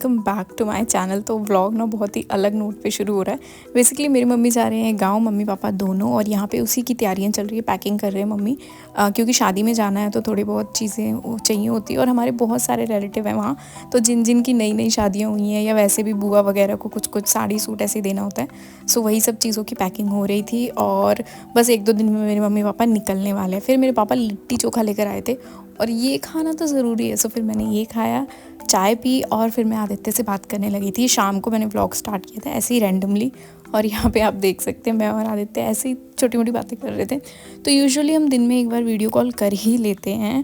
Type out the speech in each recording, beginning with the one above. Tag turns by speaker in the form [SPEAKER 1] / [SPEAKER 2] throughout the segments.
[SPEAKER 1] Welcome back to my channel. तो vlog ना बहुत ही अलग नोट पे शुरू हो रहा है। बेसिकली मेरी मम्मी जा रहे हैं गांव, मम्मी पापा दोनों, और यहाँ पे उसी की तैयारियां चल रही है, पैकिंग कर रहे हैं मम्मी, क्योंकि शादी में जाना है तो थोड़ी बहुत चीज़ें चाहिए होती है। और हमारे बहुत सारे रिलेटिव हैं वहाँ, तो जिन जिन की नई नई शादियाँ हुई हैं या वैसे भी बुआ वगैरह को कुछ कुछ साड़ी सूट ऐसे देना होता है। सो वही सब चीज़ों की पैकिंग हो रही थी और बस 1-2 दिन में मेरे मम्मी पापा निकलने वाले हैं। फिर मेरे पापा लिट्टी चोखा लेकर आए थे और ये खाना तो ज़रूरी है। सो फिर मैंने ये खाया, चाय पी और फिर मैं आदित्य से बात करने लगी थी। शाम को मैंने व्लॉग स्टार्ट किया था ऐसे ही रैंडमली, और यहाँ पे आप देख सकते हैं मैं और आदित्य ऐसे ही छोटी मोटी बातें कर रहे थे। तो यूजुअली हम दिन में एक बार वीडियो कॉल कर ही लेते हैं।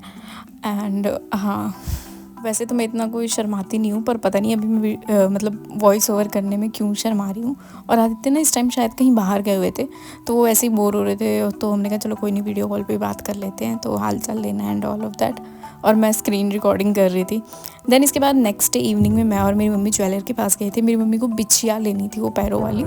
[SPEAKER 1] एंड हाँ, वैसे तो मैं इतना कोई शर्माती नहीं हूँ, पर पता नहीं अभी मैं मतलब वॉइस ओवर करने में क्यों शर्मा रही हूँ। और आदित्य ना इस टाइम शायद कहीं बाहर गए हुए थे, तो वो ऐसे ही बोर हो रहे थे, तो हमने कहा चलो कोई नहीं, वीडियो कॉल पे बात कर लेते हैं, तो हाल चाल लेना एंड ऑल ऑफ दैट। और मैं स्क्रीन रिकॉर्डिंग कर रही थी। देन इसके बाद नेक्स्ट डे इवनिंग में मैं और मेरी मम्मी ज्वेलर के पास गए थे। मेरी मम्मी को बिछिया लेनी थी, वो पैरों वाली,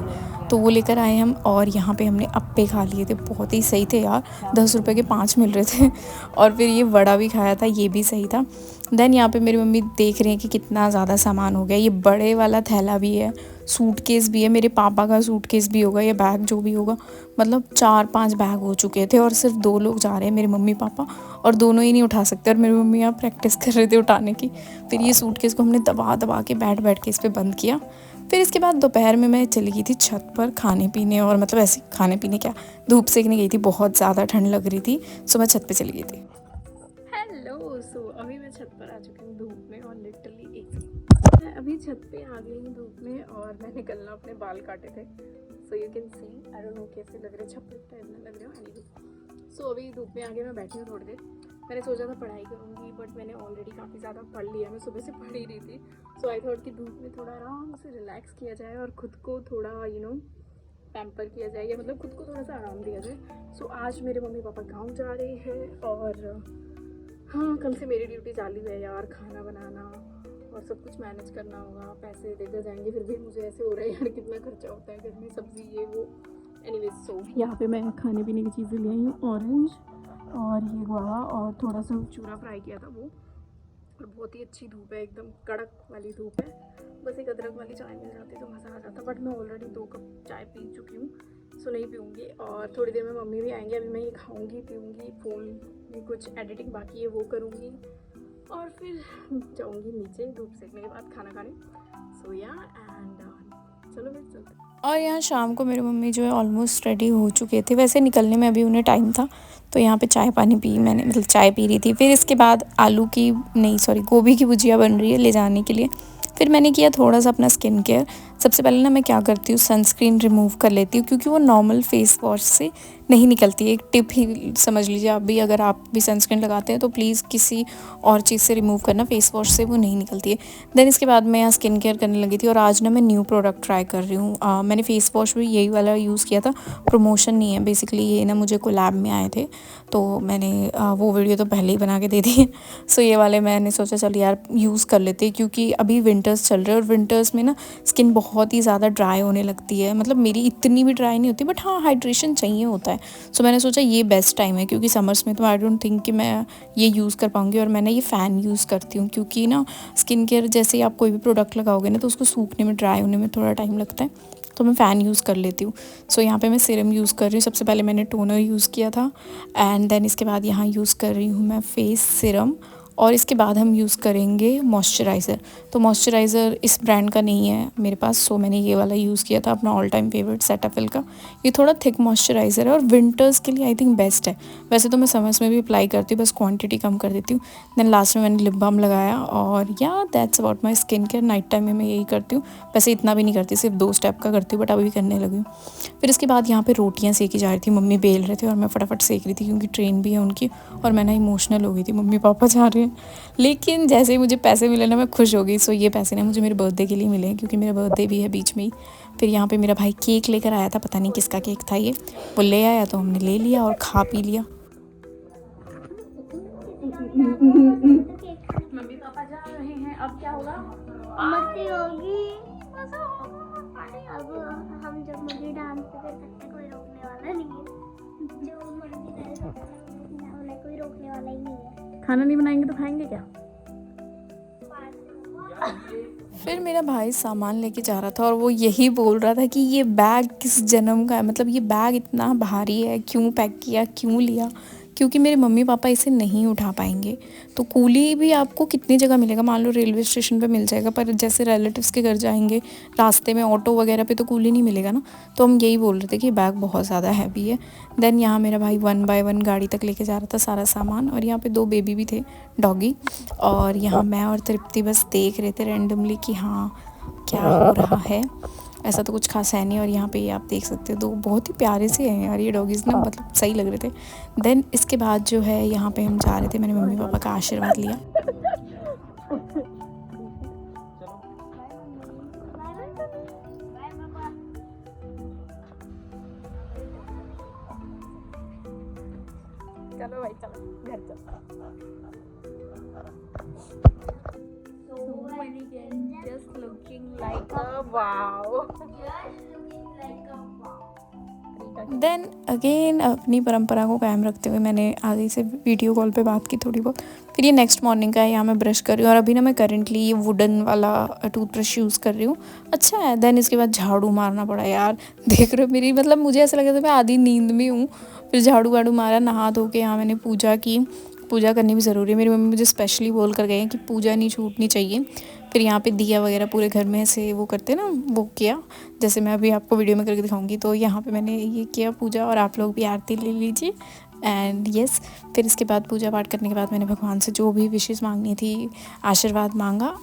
[SPEAKER 1] तो वो लेकर आए हम। और यहाँ पे हमने अप्पे खा लिए थे, बहुत ही सही थे यार, 10 रुपये के 5 मिल रहे थे। और फिर ये वड़ा भी खाया था, ये भी सही था। देन यहाँ पे मेरी मम्मी देख रही हैं कि कितना ज़्यादा सामान हो गया। ये बड़े वाला थैला भी है, सूटकेस भी है, मेरे पापा का सूटकेस भी होगा, ये बैग जो भी होगा, मतलब 4-5 बैग हो चुके थे। और सिर्फ 2 लोग जा रहे हैं, मेरे मम्मी पापा, और दोनों ही नहीं उठा सकते। और मेरी मम्मी यहाँ प्रैक्टिस कर रहे थे उठाने की। फिर ये सूटकेस को हमने दबा दबा के बैठ के इस पर बंद किया। फिर इसके बाद दोपहर में मैं चली गई थी छत पर खाने पीने, और मतलब ऐसे खाने पीने क्या, धूप सेकने गई थी, बहुत ज़्यादा ठंड लग रही थी। सो मैं छत पे चली गई थी। हेलो, सो अभी मैं छत पर आ चुकी हूँ धूप में, और लिटरली मैं अभी छत पे आ गई हूँ धूप में, और मैंने कल ना अपने बाल काटे थे। So you can see, I don't know कैसे लग रहे, छप्पर टाइप में लग रहे हो। एनीवे, सो अभी धूप में आके मैं बैठी हूँ थोड़ी देर। मैंने सोचा था पढ़ाई करूँगी, बट मैंने ऑलरेडी काफ़ी ज़्यादा पढ़ लिया, मैं सुबह से पढ़ ही रही थी। सो आई थॉट कि धूप में थोड़ा आराम से रिलैक्स किया जाए और ख़ुद को थोड़ा पैम्पर किया जाए, या मतलब खुद को थोड़ा सा आराम दिया जाए। सो आज मेरे मम्मी पापा गाँव जा रहे हैं, और हाँ, कल से मेरी ड्यूटी चालू है यार, खाना बनाना और सब कुछ मैनेज करना होगा। पैसे देकर जाएंगे, फिर भी मुझे ऐसे हो रहा है यार कितना खर्चा होता है घर में, सब्ज़ी ये वो। एनीवेज, सो यहाँ पे मैं खाने पीने की चीज़ें ले आई हूँ, ऑरेंज और ये गुआवा, और थोड़ा सा चूरा फ्राई किया था वो। और बहुत ही अच्छी धूप है, एकदम कड़क वाली धूप है। बस एक अदरक वाली चाय मिल जाती तो मज़ा आ जाता, बट मैं ऑलरेडी 2 कप चाय पी चुकी हूँ, सो नहीं पीऊँगी। और थोड़ी देर में मम्मी भी आएंगे, अभी मैं ये खाऊँगी पीऊँगी, फ़ोन में कुछ एडिटिंग बाकी है वो करूँगी, और फिर जाऊँगी नीचे धूप सेकने के बाद खाना खाने। सो या एंड चलो फिर चलते। और यहाँ शाम को मेरी मम्मी जो है ऑलमोस्ट रेडी हो चुके थे, वैसे निकलने में अभी उन्हें टाइम था, तो यहाँ पे चाय पानी पी मैंने, मतलब चाय पी रही थी। फिर इसके बाद गोभी की भुजिया बन रही है ले जाने के लिए। फिर मैंने किया थोड़ा सा अपना स्किन केयर। सबसे पहले ना मैं क्या करती हूँ, सनस्क्रीन रिमूव कर लेती हूँ, क्योंकि वो नॉर्मल फेस वॉश से नहीं निकलती है। एक टिप ही समझ लीजिए आप भी, अगर आप भी सनस्क्रीन लगाते हैं तो प्लीज़ किसी और चीज़ से रिमूव करना, फेस वॉश से वो नहीं निकलती है। देन इसके बाद मैं यहाँ स्किन केयर करने लगी थी, और आज ना मैं न्यू प्रोडक्ट ट्राई कर रही हूँ। मैंने फेस वॉश भी यही वाला यूज़ किया था, प्रमोशन नहीं है बेसिकली, ये ना मुझे कोलैब में आए थे, तो मैंने वो वीडियो तो पहले ही बना के दे दी। सो ये वाले मैंने सोचा चल यार यूज़ कर लेते, क्योंकि अभी विंटर्स चल रहे हैं, और विंटर्स में ना स्किन बहुत ही ज़्यादा ड्राई होने लगती है। मतलब मेरी इतनी भी ड्राई नहीं होती, बट हाँ, हाइड्रेशन चाहिए होता है। सो मैंने सोचा ये बेस्ट टाइम है, क्योंकि समर्स में तो आई डोंट थिंक कि मैं ये यूज़ कर पाऊँगी। और मैंने ये फ़ैन यूज़ करती हूँ, क्योंकि ना स्किन केयर जैसे ही आप कोई भी प्रोडक्ट लगाओगे ना, तो उसको सूखने में, ड्राई होने में थोड़ा टाइम लगता है, तो मैं फ़ैन यूज़ कर लेती हूँ। सो यहाँ पे मैं सीरम यूज़ कर रही हूँ। सबसे पहले मैंने टोनर यूज़ किया था, एंड देन इसके बाद यहाँ यूज़ कर रही हूँ मैं फेस सीरम, और इसके बाद हम यूज़ करेंगे मॉइस्चराइज़र। तो मॉइस्चराइज़र इस ब्रांड का नहीं है मेरे पास, सो मैंने ये वाला यूज़ किया था, अपना ऑल टाइम फेवरेट सेटाफिल का। ये थोड़ा थिक मॉइस्चराइज़र है, और विंटर्स के लिए आई थिंक बेस्ट है। वैसे तो मैं समर्स में भी अप्लाई करती हूँ, बस क्वांटिटी कम कर देती हूँ। देन लास्ट में मैंने लिप बाम लगाया, और या that's about my skin care. Night time में मैं यही करती हूँ, वैसे इतना भी नहीं करती, सिर्फ 2 स्टेप का करती हूँ, बट अभी भी करने लगी हूँ। फिर इसके बाद यहाँ पे रोटियाँ सेकी जा रही थी, मम्मी बेल रहे थे और मैं फटाफट सेक रही थी, क्योंकि ट्रेन भी है उनकी, और मैं ना इमोशनल हो गई थी, मम्मी पापा जा रहे हैं। लेकिन जैसे ही मुझे पैसे मिले ना, मैं खुश हो गई। सो ये पैसे ना मुझे मेरे बर्थडे के लिए मिले हैं, क्योंकि मेरा बर्थडे भी है बीच में ही। फिर यहाँ पे मेरा भाई केक लेकर आया था, पता नहीं किसका केक था ये, वो ले आया तो हमने ले लिया और खा पी लिया। मम्मी पापा जा रहे हैं, अब क्या होगा,
[SPEAKER 2] मस्ती होगी। अब हम जब मर्जी डांस कर सकते, कोई रोकने वाला नहीं है। जो मर्जी करे, कोई रोकने वाला ही नहीं है।
[SPEAKER 1] खाना नहीं बनाएंगे तो खाएंगे क्या। फिर मेरा भाई सामान लेके जा रहा था और वो यही बोल रहा था कि ये बैग किस जन्म का है, मतलब ये बैग इतना भारी है, क्यों पैक किया, क्यों लिया, क्योंकि मेरे मम्मी पापा इसे नहीं उठा पाएंगे। तो कूली भी आपको कितनी जगह मिलेगा, मान लो रेलवे स्टेशन पे मिल जाएगा, पर जैसे रिलेटिव्स के घर जाएंगे रास्ते में ऑटो वगैरह पे तो कूली नहीं मिलेगा ना। तो हम यही बोल रहे थे कि बैग बहुत ज़्यादा हैवी है। देन यहाँ मेरा भाई 1 बाय 1 गाड़ी तक लेके जा रहा था सारा सामान, और यहाँ पे 2 बेबी भी थे, डॉगी। और यहाँ मैं और तृप्ति बस देख रहे थे रैंडमली कि हाँ क्या हो रहा है। ऐसा तो कुछ खास है नहीं। और यहाँ पे ये आप देख सकते हो, तो बहुत ही प्यारे से हैं यार ये डॉगीज़ ना, मतलब सही लग रहे थे। देन इसके बाद जो है यहाँ पे हम जा रहे थे, मैंने मम्मी पापा का आशीर्वाद लिया। चलो भाई चलो घर चलो। Just looking like a wow. Then again अपनी परंपरा को कायम रखते हुए मैंने आगे से वीडियो कॉल पे बात की थोड़ी बहुत। फिर ये नेक्स्ट मॉर्निंग का है, यहाँ मैं ब्रश कर रही हूँ और अभी ना मैं करंटली ये वुडन वाला टूथब्रश यूज़ कर रही हूँ, अच्छा है। देन इसके बाद झाड़ू मारना पड़ा यार, देख रहे हो मेरी, मतलब मुझे ऐसा लगा था मैं आधी नींद में हूँ। फिर झाड़ू वाड़ू मारा, नहा धो के यहाँ मैंने पूजा की। पूजा करनी भी ज़रूरी है, मेरी मम्मी मुझे स्पेशली बोल कर गए हैं कि पूजा नहीं छूटनी चाहिए। फिर यहाँ पे दिया वगैरह पूरे घर में से वो करते ना, वो किया, जैसे मैं अभी आपको वीडियो में करके दिखाऊंगी। तो यहाँ पे मैंने ये किया पूजा, और आप लोग भी आरती ले लीजिए। एंड यस, फिर इसके बाद पूजा पाठ करने के बाद मैंने भगवान से जो भी विशेष मांगनी थी, आशीर्वाद मांगा।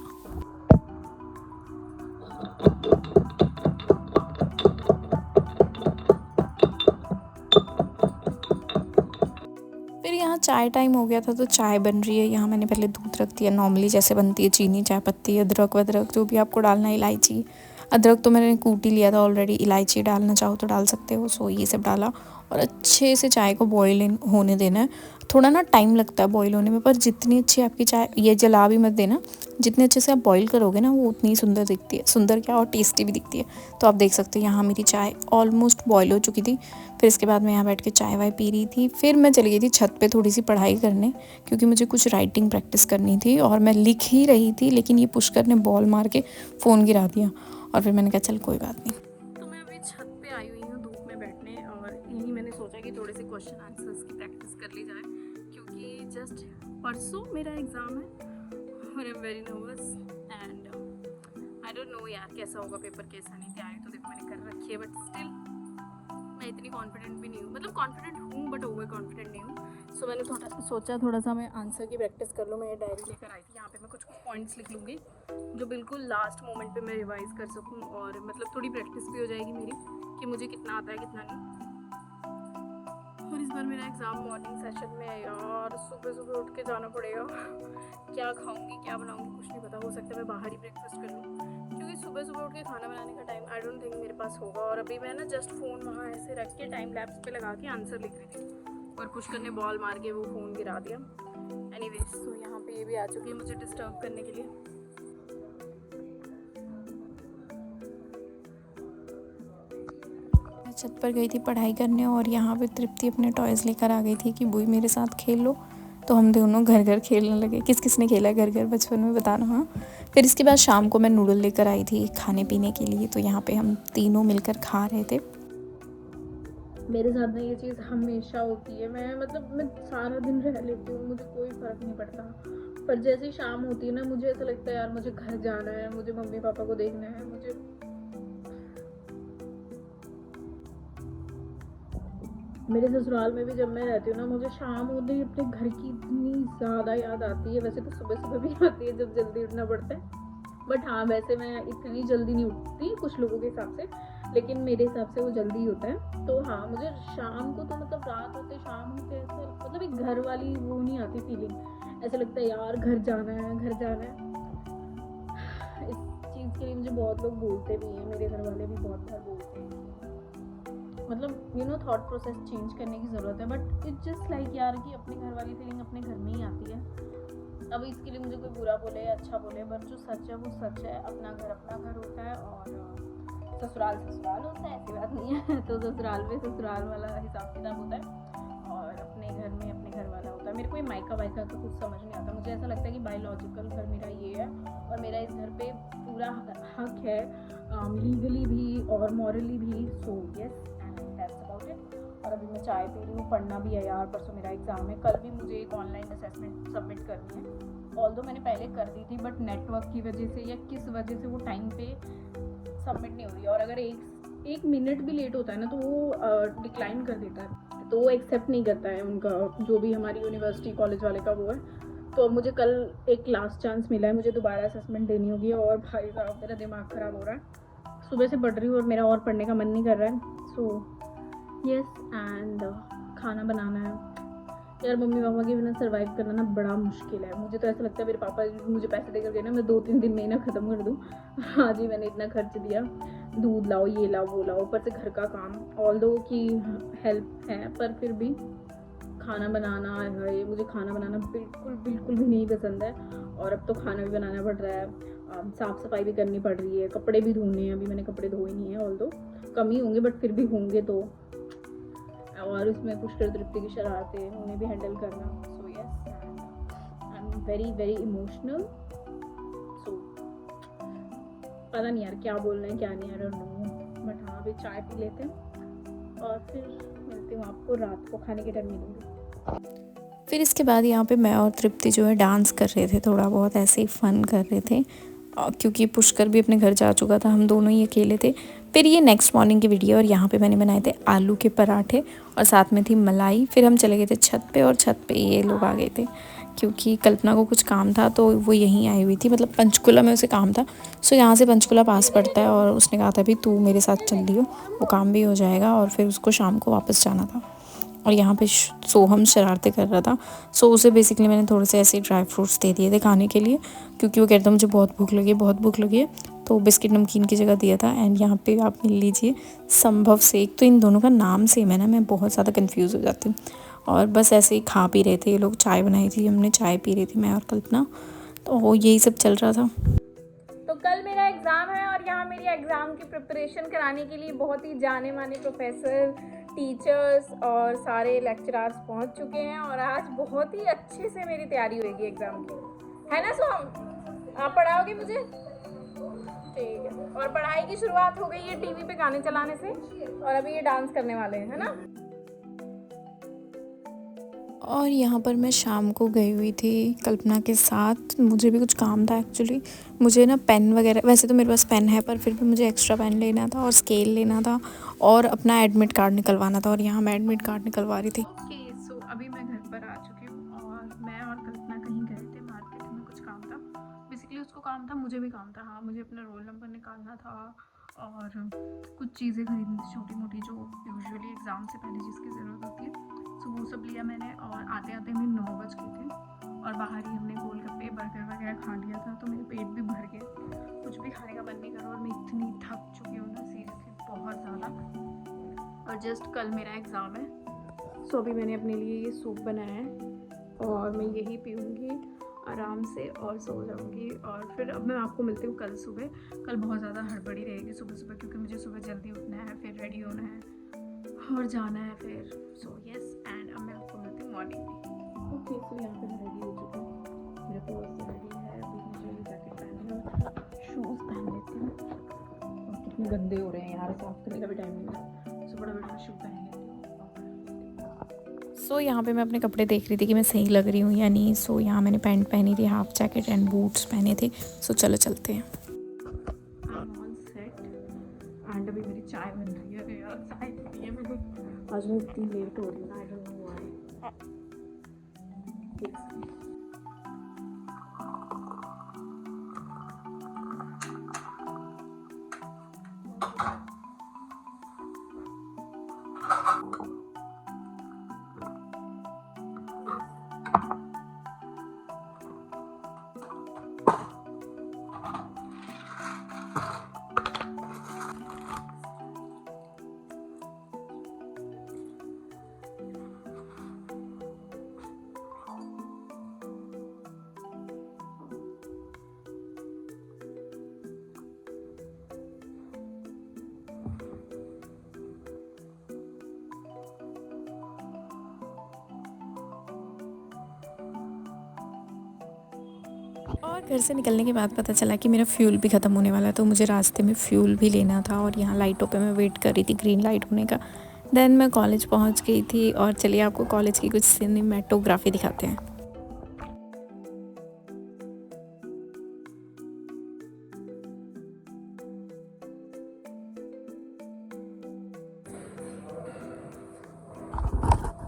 [SPEAKER 1] फिर यहाँ चाय टाइम हो गया था, तो चाय बन रही है। यहाँ मैंने पहले दूध रख दिया, नॉर्मली जैसे बनती है, चीनी, चाय पत्ती, अदरक वदरक जो भी आपको डालना है, इलायची। अदरक तो मैंने कूट ही लिया था ऑलरेडी, इलायची डालना चाहो तो डाल सकते हो। सो ये सब डाला और अच्छे से चाय को बॉईल होने देना है। थोड़ा ना टाइम लगता है बॉईल होने में, पर जितनी अच्छी आपकी चाय, ये जला भी मत देना, जितने अच्छे से आप बॉईल करोगे ना, वो उतनी सुंदर दिखती है, सुंदर क्या और टेस्टी भी दिखती है। तो आप देख सकते हो यहाँ मेरी चाय ऑलमोस्ट बॉईल हो चुकी थी। फिर इसके बाद मैं यहाँ बैठ के चाय वाय पी रही थी। फिर मैं चली गई थी छत पे थोड़ी सी पढ़ाई करने, क्योंकि मुझे कुछ राइटिंग प्रैक्टिस करनी थी और मैं लिख ही रही थी, लेकिन ये पुष्कर ने बॉल मार के फ़ोन गिरा दिया। और फिर मैंने कहा चल कोई बात नहीं। तो मैं अभी छत पे आई हुई हूँ धूप में बैठने, और यही मैंने सोचा कि थोड़े से क्वेश्चन आंसर्स की प्रैक्टिस कर ली जाए, क्योंकि जस्ट परसों मेरा एग्ज़ाम है और आई am very nervous and I don't know यार कैसा होगा पेपर, कैसा नहीं। तैयारी तो देखो मैंने कर रखी है, बट स्टिल मैं इतनी कॉन्फिडेंट भी नहीं हूँ, मतलब कॉन्फिडेंट हूँ बट ओवर कॉन्फिडेंट नहीं हूँ। सो मैंने थोड़ा सा मैं आंसर की प्रैक्टिस कर लूँ। मैं ये डायरी लेकर आई थी, यहाँ पे मैं कुछ पॉइंट्स लिख लूँगी जो बिल्कुल लास्ट मोमेंट पे मैं रिवाइज़ कर सकूँ, और मतलब थोड़ी प्रैक्टिस भी हो जाएगी मेरी कि मुझे कितना आता है कितना नहीं। और इस बार मेरा एग्ज़ाम मॉर्निंग सेशन में है यार, सुबह सुबह उठ के जाना पड़ेगा। क्या खाऊंगी क्या बनाऊंगी कुछ नहीं पता, हो सकता है मैं बाहर ही ब्रेकफास्ट कर लूँ, क्योंकि सुबह सुबह उठ के खाना बनाने का टाइम आई डोंट थिंक मेरे पास होगा। और अभी मैं ना जस्ट फ़ोन वहाँ ऐसे रख के टाइम लैप्स पे लगा के आंसर लिख रही थी, और पुष्कर ने बॉल मार के वो फ़ोन गिरा दिया। एनीवेज, तो यहाँ पे ये भी आ चुकी है मुझे डिस्टर्ब करने के लिए। मैं छत पर गई थी पढ़ाई करने, और यहाँ पे तृप्ति अपने टॉयज़ लेकर आ गई थी कि बुई मेरे साथ खेल लो। तो हम दोनों घर घर खेलने लगे। किस किस ने खेला घर घर बचपन में, बताना। हाँ, फिर इसके बाद शाम को मैं नूडल लेकर आई थी खाने पीने के लिए, तो यहाँ पे हम तीनों मिलकर खा रहे थे।
[SPEAKER 3] मेरे साथ में ये चीज़ हमेशा होती है, मैं सारा दिन रह लेती हूँ, मुझे कोई फ़र्क नहीं पड़ता, पर जैसे ही शाम होती है ना, मुझे ऐसा लगता है यार मुझे घर जाना है, मुझे मम्मी पापा को देखना है। मुझे मेरे ससुराल में भी जब मैं रहती हूँ ना, मुझे शाम होते ही अपने घर की इतनी ज़्यादा याद आती है। वैसे तो सुबह सुबह भी आती है जब जल्दी उठना पड़ता है, बट हाँ, वैसे मैं इतनी जल्दी नहीं उठती कुछ लोगों के हिसाब से, लेकिन मेरे हिसाब से वो जल्दी होता है। तो हाँ, मुझे शाम को तो मतलब रात होते शाम होते ऐसे मतलब एक घर वाली वो नहीं आती फीलिंग, ऐसा लगता है यार घर जाना है घर जाना है। इस चीज़ के लिए मुझे बहुत लोग बोलते भी हैं, मेरे घर वाले भी बहुत बार बोलते हैं, मतलब you know thought process change करने की ज़रूरत है, बट इट्स जस्ट लाइक यार कि अपने घर वाली फीलिंग अपने घर में ही आती है। अब इसके लिए मुझे कोई बुरा बोले या अच्छा बोले, बट जो सच है वो सच है। अपना घर होता है, और ससुराल होता है, ऐसी बात नहीं है। तो ससुराल में ससुराल वाला हिसाब किताब होता है, और अपने घर में अपने घर वाला होता है। मेरे को ये मायका वायका का कुछ समझ नहीं आता। मुझे ऐसा लगता है कि बायोलॉजिकल घर मेरा ये है और मेरा इस घर पे पूरा हक है, लीगली भी और मॉरली भी। So yes and that's about it. और अभी मैं चाय पी रही हूँ। पढ़ना भी है यार, परसों मेरा एग्ज़ाम है। कल भी मुझे एक ऑनलाइन असेसमेंट सबमिट करनी है। ऑल्दो मैंने पहले कर दी थी, बट नेटवर्क की वजह से या किस वजह से वो टाइम पे सबमिट नहीं हो रही है। और अगर एक मिनट भी लेट होता है ना तो वो डिक्लाइन कर देता है, तो वो एक्सेप्ट नहीं करता है उनका, जो भी हमारी यूनिवर्सिटी कॉलेज वाले का वो है। तो अब मुझे कल एक लास्ट चांस मिला है, मुझे दोबारा असेसमेंट देनी होगी। और भाई साहब मेरा दिमाग ख़राब हो रहा है, सुबह से पढ़ रही हूँ और मेरा और पढ़ने का मन नहीं कर रहा है। सो यस एंड खाना बनाना है यार। मम्मी पापा के बिना सर्वाइव करना ना बड़ा मुश्किल है। मुझे तो ऐसा लगता है मेरे पापा मुझे पैसे देकर गए ना, मैं 2-3 दिन में ही ना ख़त्म कर दूँ। आज ही मैंने इतना खर्च दिया, दूध लाओ, ये लाओ, वो लाओ, ऊपर से घर का काम। ऑल्दो की हेल्प है पर फिर भी खाना बनाना है। मुझे खाना बनाना बिल्कुल बिल्कुल भी नहीं पसंद है। और अब तो खाना भी बनाना पड़ रहा है, साफ़ सफाई भी करनी पड़ रही है, कपड़े भी धोने हैं। अभी मैंने कपड़े धोए नहीं है, ऑल्दो कम ही होंगे बट फिर भी होंगे तो। और उसमें पुष्कर तृप्ति की शरारतें, उन्हें भी हैंडल करना। So yes I am very very emotional. So पता नहीं यार क्या बोलना है क्या नहीं, आई डोंट नो। बट हाँ अभी चाय पी लेते हैं और फिर मिलती हूँ आपको रात को खाने के टाइम मिलूँगी।
[SPEAKER 1] फिर इसके बाद यहाँ पे मैं और तृप्ति जो है डांस कर रहे थे, थोड़ा बहुत ऐसे ही फ़न कर रहे थे, क्योंकि पुष्कर भी अपने घर जा चुका था, हम दोनों ही अकेले थे। फिर ये नेक्स्ट मॉर्निंग की वीडियो, और यहाँ पे मैंने बनाए थे आलू के पराठे और साथ में थी मलाई। फिर हम चले गए थे छत पे, और छत पे ये लोग आ गए थे क्योंकि कल्पना को कुछ काम था तो वो यहीं आई हुई थी, मतलब पंचकुला में उसे काम था। सो यहाँ से पंचकुला पास पड़ता है, और उसने कहा था भी तू मेरे साथ चल दियो, वो काम भी हो जाएगा। और फिर उसको शाम को वापस जाना था। और यहाँ पे सोहम शरारतें कर रहा था। सो उसे बेसिकली मैंने थोड़े से ऐसे ड्राई फ्रूट्स दे दिए थे खाने के लिए, क्योंकि वो कहता था मुझे बहुत भूख लगी है, बहुत भूख लगी है। तो बिस्किट नमकीन की जगह दिया था। एंड यहाँ पे आप मिल लीजिए संभव से, एक तो इन दोनों का नाम सेम है ना, मैं बहुत ज़्यादा कंफ्यूज हो जाती हूँ। और बस ऐसे ही खा पी रहे थे ये लोग, चाय बनाई थी हमने, चाय पी रही थी मैं और कल्पना, तो यही सब चल रहा था।
[SPEAKER 3] तो कल मेरा एग्ज़ाम है और यहाँ मेरी एग्ज़ाम की प्रिपरेशन कराने के लिए बहुत ही जाने माने प्रोफेसर, टीचर्स और सारे लेक्चरार्स पहुँच चुके हैं। और आज बहुत ही अच्छे से मेरी तैयारी होगी एग्ज़ाम की, है ना सोहम? आप पढ़ाओगे मुझे? ठीक है। और पढ़ाई की शुरुआत हो गई है टीवी पे गाने चलाने से, और अभी ये डांस करने वाले हैं, है ना?
[SPEAKER 1] और यहाँ पर मैं शाम को गई हुई थी कल्पना के साथ, मुझे भी कुछ काम था एक्चुअली। मुझे ना पेन वगैरह, वैसे तो मेरे पास पेन है पर फिर भी मुझे एक्स्ट्रा पेन लेना था और स्केल लेना था और अपना एडमिट कार्ड निकलवाना था, और यहाँ मैं एडमिट कार्ड निकलवा रही थी।
[SPEAKER 3] ओके सो अभी मैं घर पर आ चुकी हूँ और मैं और कल्पना कहीं गए थे मार्केट में, कुछ काम था। बेसिकली उसको काम था, मुझे भी काम था। हाँ मुझे अपना रोल नंबर निकालना था और कुछ चीज़ें खरीदनी थी छोटी मोटी, जो यूजुअली एग्ज़ाम से पहले जिसकी ज़रूरत होती है। सो वो सब लिया मैंने, और आते आते हमें 9 बज गए थे। और बाहर ही हमने गोलगप्पे बर्गर वगैरह खा लिया था, तो मेरे पेट भी भर गया, कुछ भी खाने का मन नहीं कर रहा। और मैं इतनी थक चुकी हूँ ना, सीरियसली बहुत ज़्यादा। और जस्ट कल मेरा एग्ज़ाम है। सो अभी मैंने अपने लिए ये सूप बनाया है और मैं यही पीऊँगी आराम से और सो जाऊँगी। और फिर अब मैं आपको मिलती हूँ कल सुबह। कल बहुत ज़्यादा हड़बड़ी रहेगी सुबह सुबह, क्योंकि मुझे सुबह जल्दी उठना है, फिर रेडी होना है और जाना है फिर। सो यस एंड अब मैं आपको मिलती हूँ मॉर्निंग में। ओके सो यहाँ पे मैं रेडी हो चुकी हूँ, मेरा पर्स रेडी है। अभी मुझे जैकेट पहननी है, शूज़ पहन लेती हूँ। और कितने गंदे हो रहे हैं यार, साफ करने का भी टाइम नहीं है। सो बड़ा बड़ा शू पहन लेती हूँ।
[SPEAKER 1] सो यहाँ पे मैं अपने कपड़े देख रही थी कि मैं सही लग रही हूँ या नहीं। सो यहाँ मैंने पैंट पहनी थी, हाफ जैकेट एंड बूट्स पहने थे। सो चलो चलते हैं।
[SPEAKER 3] ऑल सेट एंड अभी मेरी चाय बन रही है यार, चाय पी है मैंने। आज मैं इतनी लेट हो रही हूँ ना, आई डोंट नो व्हाई।
[SPEAKER 1] और घर से निकलने के बाद पता चला कि मेरा फ्यूल भी ख़त्म होने वाला, तो मुझे रास्ते में फ्यूल भी लेना था और यहाँ लाइटों पे मैं वेट कर रही थी ग्रीन लाइट होने का। देन मैं कॉलेज पहुँच गई थी और चलिए आपको कॉलेज की कुछ सिनेमेटोग्राफी दिखाते हैं।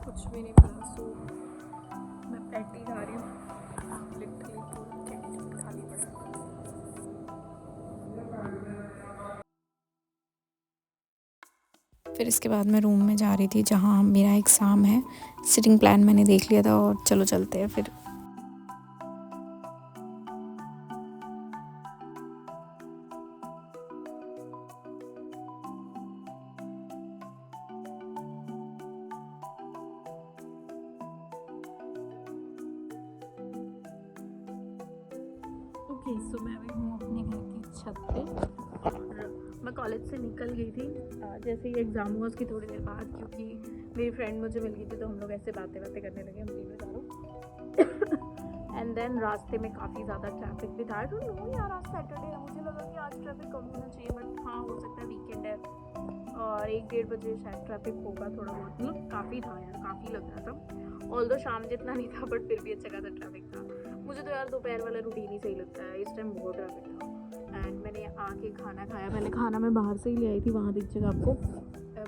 [SPEAKER 1] कुछ भी नहीं पड़ा, सो मैं पैटी खा रही हूँ, लिटरली खाली पड़ा। फिर इसके बाद मैं रूम में जा रही थी जहाँ मेरा एग्ज़ाम है। सिटिंग प्लान मैंने देख लिया था और चलो चलते हैं फिर। ओके, सो मैं अभी हूँ अपने घर की छत पे और मैं कॉलेज से निकल गई थी जैसे ही एग्ज़ाम हुआ उसकी थोड़ी देर बाद, क्योंकि मेरी फ्रेंड मुझे मिल गई थी तो हम लोग ऐसे बातें करने लगे, हम तीनों चारों। एंड देन रास्ते में काफ़ी ज़्यादा ट्रैफिक भी था। आई डोंट नो यार, आज सैटरडे है, मुझे लगा कि आज ट्रैफिक कम होना चाहिए, बट हाँ हो सकता है वीकेंड है और 1-1:30 बजे शायद ट्रैफिक होगा थोड़ा बहुत, मतलब काफ़ी था यार, काफ़ी लग रहा था। ऑल्दो शाम जितना नहीं था बट फिर भी अच्छा खासा ट्रैफिक था। मुझे तो यार दोपहर वाला रूटीन ही सही लगता है, इस टाइम बहुत ट्रैफिक था। एंड मैंने आके खाना खाया, पहले खाना मैं बाहर से ही ले आई थी, वहाँ दिख जगह आपको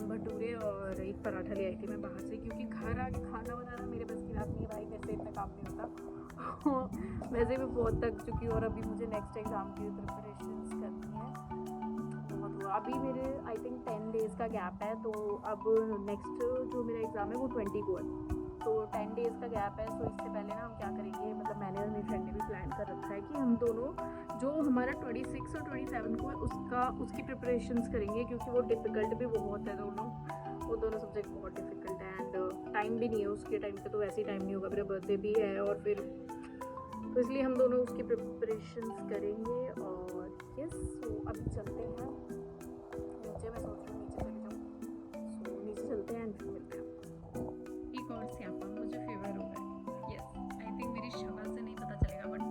[SPEAKER 1] भटूरे और एक पराठा ले आई थी मैं बाहर से, क्योंकि घर आके खाना बनाना मेरे बस की बात नहीं है भाई, मेरे से इतना काम नहीं होता। वैसे भी बहुत थक चुकी हूँ और अभी मुझे नेक्स्ट एग्ज़ाम की प्रिपरेशंस करनी है बहुत हुआ। अभी मेरे आई थिंक 10 डेज़ का गैप है, तो अब नेक्स्ट जो मेरा एग्ज़ाम है वो 20 को है, तो 10 डेज़ का गैप है। सो इससे पहले ना हम क्या करेंगे, मतलब मैंने और मेरी फ्रेंड ने भी प्लान कर रखा है कि हम दोनों जो हमारा 26 और 27 को है उसकी प्रिपरेशंस करेंगे, क्योंकि वो डिफ़िकल्ट भी बहुत है वो दोनों सब्जेक्ट बहुत डिफ़िकल्ट है एंड टाइम भी नहीं है उसके टाइम पे, तो वैसे ही टाइम नहीं होगा, मेरा बर्थडे भी है और फिर तो इसलिए हम दोनों उसकी प्रिपरेशंस करेंगे। और यस, सो अभी चलते हैं नीचे, मैं सोच रही हूँ नीचे चले जाऊँ, सो नीचे चलते हैं एंड फिर मिलते हैं। एक और स्यापा मुझे फेवर हो रहा है, यस आई थिंक मेरी शक्ल से नहीं पता चलेगा बट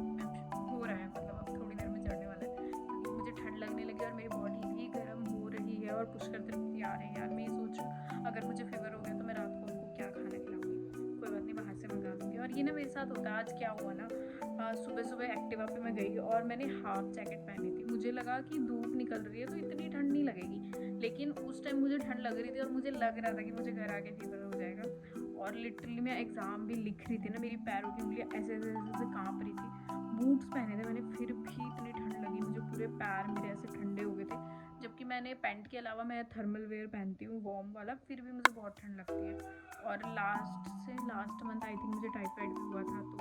[SPEAKER 1] हो रहा है, मतलब अब थोड़ी देर में चढ़ने वाला है, क्योंकि मुझे ठंड लगने लगी और मेरी बॉडी भी गर्म हो रही है और पुष्कर तृप्ति आ रही है यार। मैं ये सोच रही हूँ अगर मुझे फेवर हो गया तो मैं रात को उनको क्या खाना खिलाऊंगी, कोई बात नहीं बाहर से मंगा दूँगी। और ये ना मेरे साथ होता है, आज क्या हुआ ना, सुबह सुबह एक्टिवा पे मैं गई और मैंने हाफ जैकेट पहनी थी, मुझे लगा कि धूप निकल रही है तो इतनी ठंड नहीं लगेगी, लेकिन उस टाइम मुझे ठंड लग रही थी और मुझे लग रहा था कि मुझे घर आके फीवर हो जाएगा। और लिटरली मैं एग्ज़ाम भी लिख रही थी ना, मेरी पैरों की उंगलियां ऐसे ऐसे ऐसे काँप रही थी, बूट्स पहने थे मैंने, फिर भी इतनी ठंड लगी मुझे, पूरे पैर मेरे ऐसे ठंडे हो गए थे, जबकि मैंने पैंट के अलावा मैं थर्मल वेयर पहनती हूँ वार्म वाला, फिर भी मुझे बहुत ठंड लगती है। और लास्ट मंथ आई थिंक मुझे टाइफाइड भी हुआ था, तो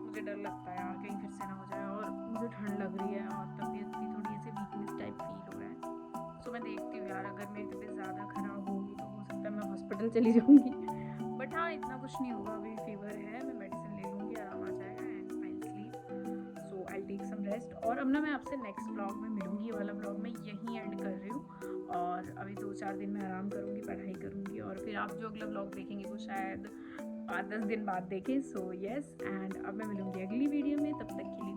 [SPEAKER 1] मुझे डर लगता है यार कहीं फिर से ना हो जाए, और मुझे ठंड लग रही है और तबीयत भी थोड़ी ऐसे वीकनेस टाइप फील हो रहा है। सो मैं देखती हूँ यार, अगर मेरी तबीयत ज़्यादा ख़राब होगी तो हो सकता है मैं हॉस्पिटल चली जाऊँगी, बट हाँ इतना कुछ नहीं होगा, अभी फीवर है, मैं मेडिसिन ले लूँगी, आराम आ जाएगा and I sleep, so I take some rest. और अब ना मैं आपसे नेक्स्ट ब्लॉग में मिलूँगी, ये वाला ब्लॉग मैं यहीं एंड कर रही हूँ, और अभी 2-4 दिन में आराम करूँगी, पढ़ाई करूँगी, और फिर आप जो अगला ब्लॉग देखेंगे वो शायद 5-10 दिन बाद देखें। सो यस, एंड अब मैं मिलूँगी अगली वीडियो में, तब तक के लिए